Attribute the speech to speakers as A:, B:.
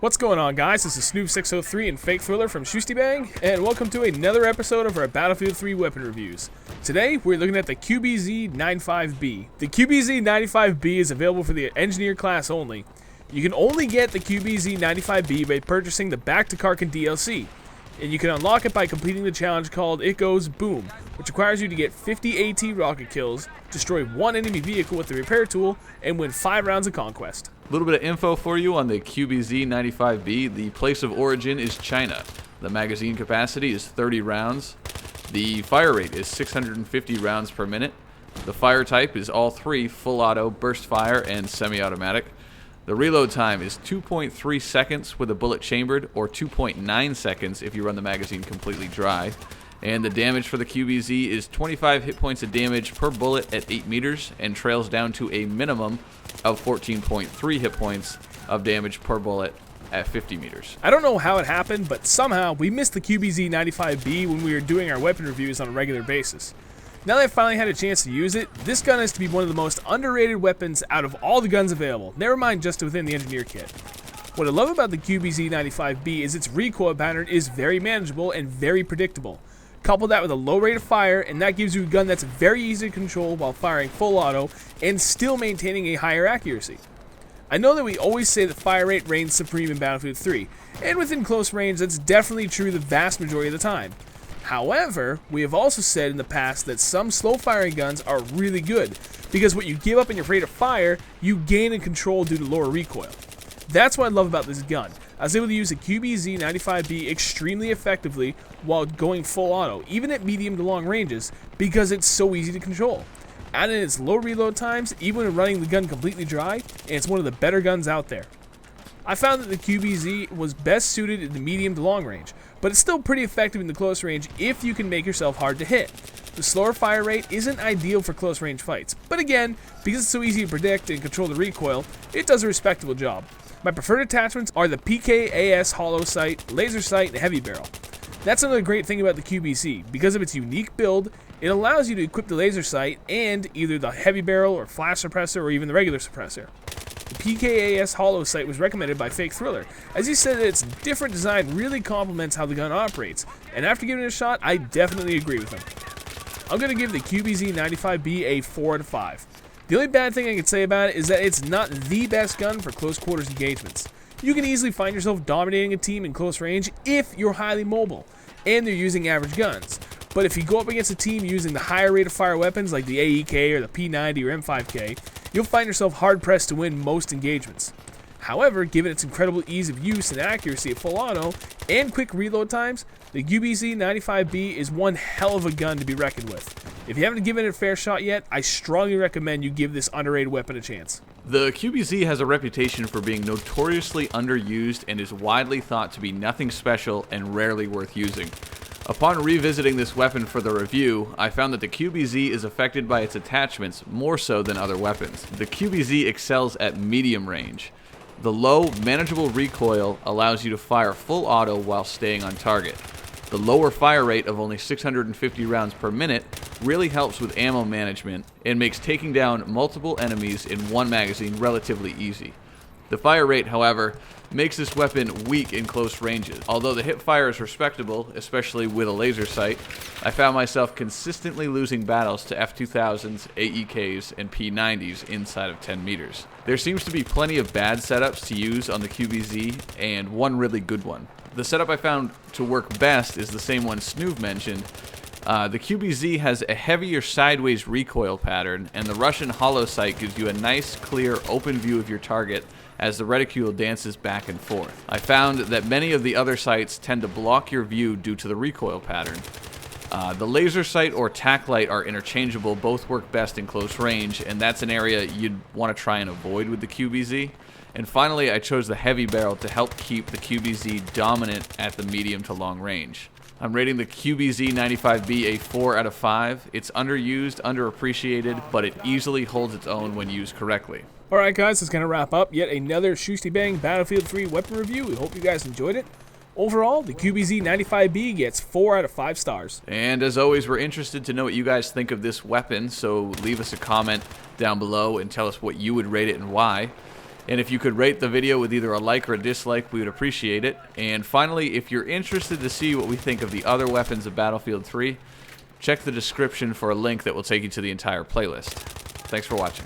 A: What's going on, guys? This is Snoop603 and Fake Thriller from Shustybang, and welcome to another episode of our Battlefield 3 weapon reviews. Today, we're looking at the QBZ-95B. The QBZ-95B is available for the Engineer class only. You can only get the QBZ-95B by purchasing the Back to Karkin DLC, and you can unlock it by completing the challenge called It Goes Boom, which requires you to get 50 AT rocket kills, destroy one enemy vehicle with the repair tool, and win 5 rounds of Conquest.
B: A little bit of info for you on the QBZ-95B. The place of origin is China. The magazine capacity is 30 rounds. The fire rate is 650 rounds per minute. The fire type is all three: full auto, burst fire, and semi-automatic. The reload time is 2.3 seconds with a bullet chambered, or 2.9 seconds if you run the magazine completely dry. And the damage for the QBZ is 25 hit points of damage per bullet at 8 meters and trails down to a minimum of 14.3 hit points of damage per bullet at 50 meters.
A: I don't know how it happened, but somehow we missed the QBZ-95B when we were doing our weapon reviews on a regular basis. Now that I finally had a chance to use it, this gun is to be one of the most underrated weapons out of all the guns available, never mind just within the Engineer kit. What I love about the QBZ-95B is its recoil pattern is very manageable and very predictable. Couple that with a low rate of fire, and that gives you a gun that's very easy to control while firing full auto and still maintaining a higher accuracy. I know that we always say that fire rate reigns supreme in Battlefield 3, and within close range that's definitely true the vast majority of the time. However, we have also said in the past that some slow firing guns are really good, because what you give up in your rate of fire, you gain in control due to lower recoil. That's what I love about this gun. I was able to use the QBZ-95B extremely effectively while going full auto, even at medium to long ranges, because it's so easy to control. Add in its low reload times, even when running the gun completely dry, and it's one of the better guns out there. I found that the QBZ was best suited in the medium to long range, but it's still pretty effective in the close range if you can make yourself hard to hit. The slower fire rate isn't ideal for close range fights, but again, because it's so easy to predict and control the recoil, it does a respectable job. My preferred attachments are the PKAS hollow sight, laser sight, and heavy barrel. That's another great thing about the QBZ. Because of its unique build, it allows you to equip the laser sight and either the heavy barrel or flash suppressor or even the regular suppressor. The PKAS hollow sight was recommended by Fake Thriller, as he said that its different design really complements how the gun operates, and after giving it a shot, I definitely agree with him. I'm going to give the QBZ-95B a 4 out of 5. The only bad thing I can say about it is that it's not the best gun for close quarters engagements. You can easily find yourself dominating a team in close range if you're highly mobile, and they're using average guns. But if you go up against a team using the higher rate of fire weapons like the AEK or the P90 or M5K, you'll find yourself hard-pressed to win most engagements. However, given its incredible ease of use and accuracy at full auto, and quick reload times, the QBZ-95B is one hell of a gun to be reckoned with. If you haven't given it a fair shot yet, I strongly recommend you give this underrated weapon a chance.
B: The QBZ has a reputation for being notoriously underused and is widely thought to be nothing special and rarely worth using. Upon revisiting this weapon for the review, I found that the QBZ is affected by its attachments more so than other weapons. The QBZ excels at medium range. The low, manageable recoil allows you to fire full auto while staying on target. The lower fire rate of only 650 rounds per minute really helps with ammo management and makes taking down multiple enemies in one magazine relatively easy. The fire rate, however, makes this weapon weak in close ranges. Although the hip fire is respectable, especially with a laser sight, I found myself consistently losing battles to F2000s, AEKs, and P90s inside of 10 meters. There seems to be plenty of bad setups to use on the QBZ, and one really good one. The setup I found to work best is the same one Snoop mentioned. The QBZ has a heavier sideways recoil pattern, and the Russian hollow sight gives you a nice, clear, open view of your target as the reticule dances back and forth. I found that many of the other sights tend to block your view due to the recoil pattern. The laser sight or tack light are interchangeable, both work best in close range, and that's an area you'd want to try and avoid with the QBZ. And finally, I chose the heavy barrel to help keep the QBZ dominant at the medium to long range. I'm rating the QBZ-95B a 4 out of 5. It's underused, underappreciated, but it easily holds its own when used correctly.
A: Alright guys, that's going to wrap up yet another Shustybang Battlefield 3 weapon review. We hope you guys enjoyed it. Overall, the QBZ-95B gets 4 out of 5 stars.
B: And as always, we're interested to know what you guys think of this weapon, so leave us a comment down below and tell us what you would rate it and why. And if you could rate the video with either a like or a dislike, we would appreciate it. And finally, if you're interested to see what we think of the other weapons of Battlefield 3, check the description for a link that will take you to the entire playlist. Thanks for watching.